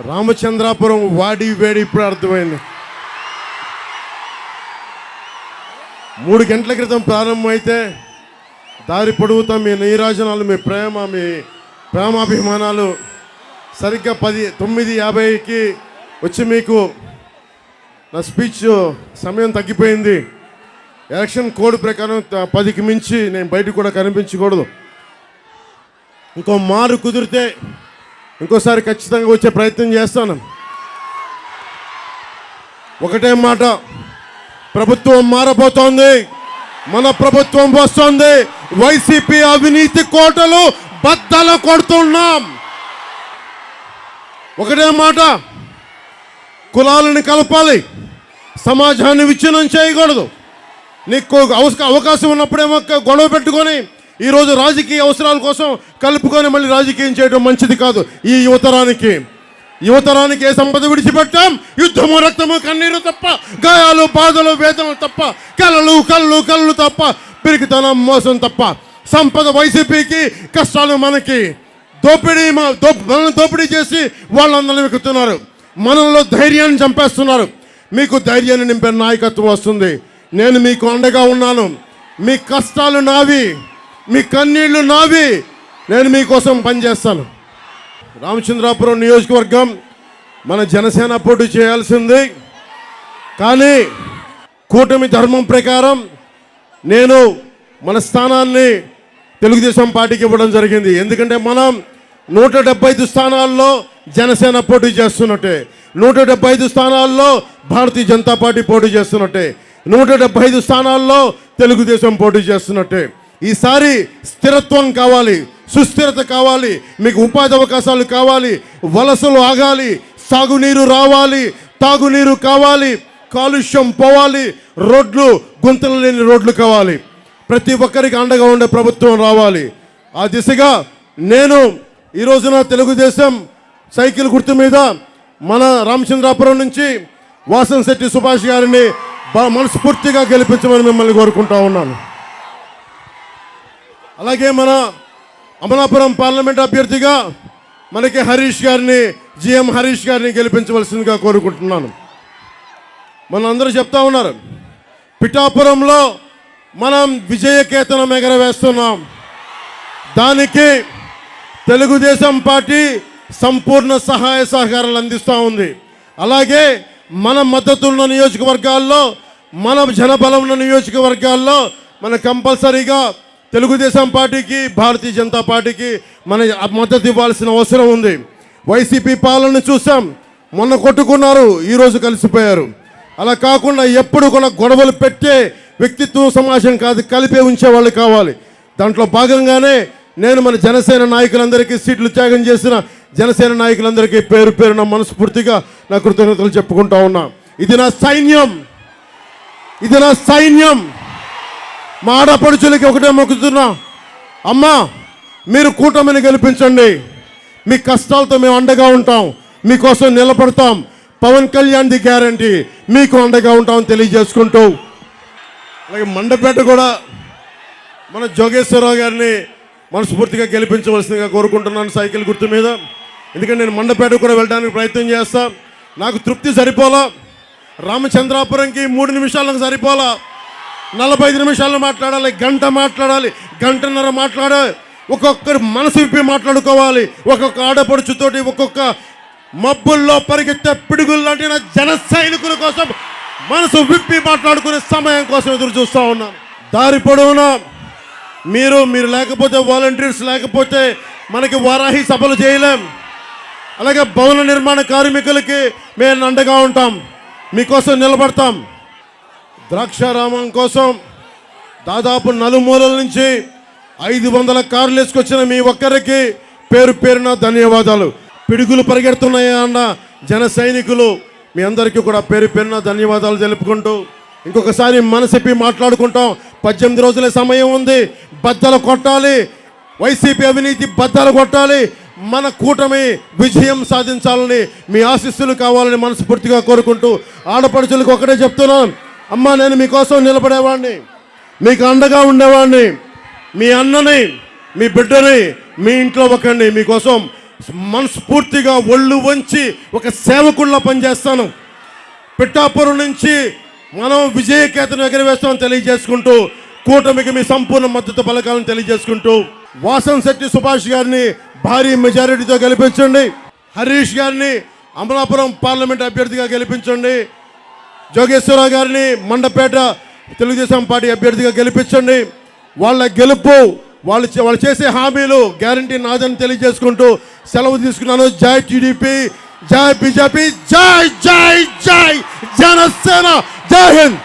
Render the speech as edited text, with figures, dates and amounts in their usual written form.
రామచంద్రాపురం వాడి వేడి ఇప్పుడు అర్థమైంది. 3 గంటల క్రితం ప్రారంభమైతే దారి పొడుగుతా మీ నీరాజనాలు, మీ ప్రేమాభిమానాలు సరిగ్గా 9:50కి వచ్చి మీకు నా స్పీచ్ సమయం తగ్గిపోయింది. ఎలక్షన్ కోడ్ ప్రకారం 10కి మించి నేను బయటకు కూడా కనిపించకూడదు. ఇంకో మారు కుదిరితే ఇంకోసారి ఖచ్చితంగా వచ్చే ప్రయత్నం చేస్తాను. ఒకటే మాట, ప్రభుత్వం మారబోతోంది, మన ప్రభుత్వం వస్తుంది. వైసీపీ అవినీతి కోటలు బద్దలు కొడుతున్నాం. ఒకటే మాట, కులాలను కలపాలి, సమాజాన్ని విచ్ఛిన్నం చేయకూడదు. నీకు అవకాశం ఉన్నప్పుడేమో గొడవ పెట్టుకొని ఈరోజు రాజకీయ అవసరాల కోసం కలుపుకొని మళ్ళీ రాజకీయం చేయడం మంచిది కాదు. ఈ యువతరానికి ఏ సంపద విడిచిపెట్టాం? యుద్ధము, రక్తము, కన్నీరు తప్ప, గాయాలు, బాధలు, వేదనలు తప్ప, కళ్ళు తప్ప, పిరికితనం, మోసం తప్ప. సంపద వైసీపీకి, కష్టాలు మనకి. మనల్ని దోపిడీ చేసి వాళ్ళందరినీ వెక్కుతున్నారు. మనలో ధైర్యాన్ని చంపేస్తున్నారు. మీకు ధైర్యాన్ని నింపే నాయకత్వం వస్తుంది. నేను మీకు అండగా ఉన్నాను. మీ కష్టాలు నావి, మీ కన్నీళ్లు నావి. నేను మీకోసం పనిచేస్తాను. రామచంద్రాపురం నియోజకవర్గం మన జనసేన పోటీ చేయాల్సింది. కానీ కూటమి ధర్మం ప్రకారం నేను మన స్థానాన్ని తెలుగుదేశం పార్టీకి ఇవ్వడం జరిగింది. ఎందుకంటే మనం 175 స్థానాల్లో జనసేన పోటీ చేస్తున్నట్టే, 175 స్థానాల్లో భారతీయ జనతా పార్టీ పోటీ చేస్తున్నట్టే, 175 స్థానాల్లో తెలుగుదేశం పోటీ చేస్తున్నట్టే. ఈసారి స్థిరత్వం కావాలి, సుస్థిరత కావాలి, మీకు ఉపాధి అవకాశాలు కావాలి, వలసలు ఆగాలి, సాగునీరు రావాలి, తాగునీరు కావాలి, కాలుష్యం పోవాలి, రోడ్లు, గుంతలు లేని రోడ్లు కావాలి. ప్రతి ఒక్కరికి అండగా ఉండే ప్రభుత్వం రావాలి. ఆ దిశగా నేను ఈ రోజున తెలుగుదేశం సైకిల్ గుర్తు మీద మన రామచంద్రాపురం నుంచి వాసంశెట్టి సుభాష్ గారిని మనస్ఫూర్తిగా గెలిపించమని మిమ్మల్ని కోరుకుంటా ఉన్నాను. అలాగే మన అమలాపురం పార్లమెంట్ అభ్యర్థిగా మనకి జిఎం హరీష్ గారిని గెలిపించవలసిందిగా కోరుకుంటున్నాను. అందరూ చెప్తా ఉన్నారు, పిఠాపురంలో మనం విజయకేతనం ఎగరవేస్తున్నాం. దానికి తెలుగుదేశం పార్టీ సంపూర్ణ సహాయ సహకారాలు అందిస్తూ ఉంది. అలాగే మన మద్దతు ఉన్న నియోజకవర్గాల్లో, మన జనబలం ఉన్న నియోజకవర్గాల్లో మన కంపల్సరీగా తెలుగుదేశం పార్టీకి, భారతీయ జనతా పార్టీకి మన మద్దతు ఇవ్వాల్సిన అవసరం ఉంది. వైసీపీ పాలన చూసాం, మొన్న కొట్టుకున్నారు, ఈరోజు కలిసిపోయారు. అలా కాకుండా ఎప్పుడు కూడా గొడవలు పెట్టే వ్యక్తిత్వం సమాజం కాదు, కలిపే ఉంచే వాళ్ళు కావాలి. దాంట్లో భాగంగానే నేను మన జనసేన నాయకులందరికీ, సీట్లు త్యాగం చేసిన జనసేన నాయకులందరికీ పేరు పేరున మనస్ఫూర్తిగా నా కృతజ్ఞతలు చెప్పుకుంటా ఉన్నా. ఇది నా సైన్యం. మా ఆడపడుచులకి ఒకటే మొక్కుతున్నా, అమ్మా మీరు కూటమిని గెలిపించండి. మీ కష్టాలతో మేము అండగా ఉంటాం, మీకోసం నిలబడతాం. పవన్ కళ్యాణ్ ది గ్యారంటీ, మీకు అండగా ఉంటామని తెలియజేసుకుంటూ, అలాగే మండపేట కూడా మన జోగేశ్వరరావు గారిని మనస్ఫూర్తిగా గెలిపించవలసిందిగా కోరుకుంటున్నాను సైకిల్ గుర్తు మీద. ఎందుకంటే నేను మండపేట కూడా వెళ్ళడానికి ప్రయత్నం చేస్తా. నాకు తృప్తి సరిపోలా. రామచంద్రాపురంకి 3 నిమిషాలకు సరిపోలా. 45 నిమిషాలు మాట్లాడాలి, గంట మాట్లాడాలి, గంటన్నర మాట్లాడాలి. ఒక్కొక్కరు మనసు విప్పి మాట్లాడుకోవాలి. ఒక్కొక్క ఆడపడుచుతోటి, ఒక్కొక్క మబ్బుల్లో పరిగెత్తే పిడుగులు లాంటి నా జన సైనికుల కోసం మనసు విప్పి మాట్లాడుకునే సమయం కోసం ఎదురు చూస్తూ ఉన్నాను. దారి పొడవునా మీరు లేకపోతే, వాలంటీర్స్ లేకపోతే మనకి వారాహి సభలు చేయలేం. అలాగే భవన నిర్మాణ కార్మికులకి మేము అండగా ఉంటాం, మీకోసం నిలబడతాం. ద్రాక్షారామం కోసం దాదాపు నలుమూలల నుంచి 500 కార్లు వేసుకొచ్చిన మీ ఒక్కరికి పేరు పేరున ధన్యవాదాలు. పిడుగులు పరిగెడుతున్నాయి అన్న జన సైనికులు మీ అందరికీ కూడా పేరు పేరున ధన్యవాదాలు తెలుపుకుంటూ, ఇంకొకసారి మనసిప్పి మాట్లాడుకుంటాం. 18 రోజుల సమయం ఉంది. బద్దలు కొట్టాలి, వైసీపీ అవినీతి బద్దలు కొట్టాలి. మన కూటమి విజయం సాధించాలని మీ ఆశీస్సులు కావాలని మనస్ఫూర్తిగా కోరుకుంటూ, ఆడపడుచులకు ఒకటే చెప్తున్నాను, అమ్మా నేను మీకోసం నిలబడేవాడిని, మీకు అండగా ఉండేవాడిని. మీ అన్నని, మీ బిడ్డని మీ ఇంట్లో ఒకరిని మీకోసం మనస్ఫూర్తిగా ఒళ్ళు వంచి ఒక సేవకుల్లా పనిచేస్తాను. పిఠాపురం నుంచి మనం విజయకేతను ఎగరవేస్తామని తెలియజేసుకుంటూ, కూటమికి మీ సంపూర్ణ మద్దతు పలకాలను తెలియజేసుకుంటూ, వాసంశెట్టి సుభాష్ గారిని భారీ మెజారిటీతో గెలిపించండి. హరీష్ గారిని అమలాపురం పార్లమెంట్ అభ్యర్థిగా గెలిపించండి. జోగేశ్వరరావు గారిని మండపేట తెలుగుదేశం పార్టీ అభ్యర్థిగా గెలిపించండి. వాళ్ళ గెలుపు, వాళ్ళు చేసే హామీలు గ్యారంటీ నాదని తెలియజేసుకుంటూ సెలవు తీసుకున్నాను. జై టీడీపీ, జై బీజేపీ, జై జై జై జనసేన, జై హింద్.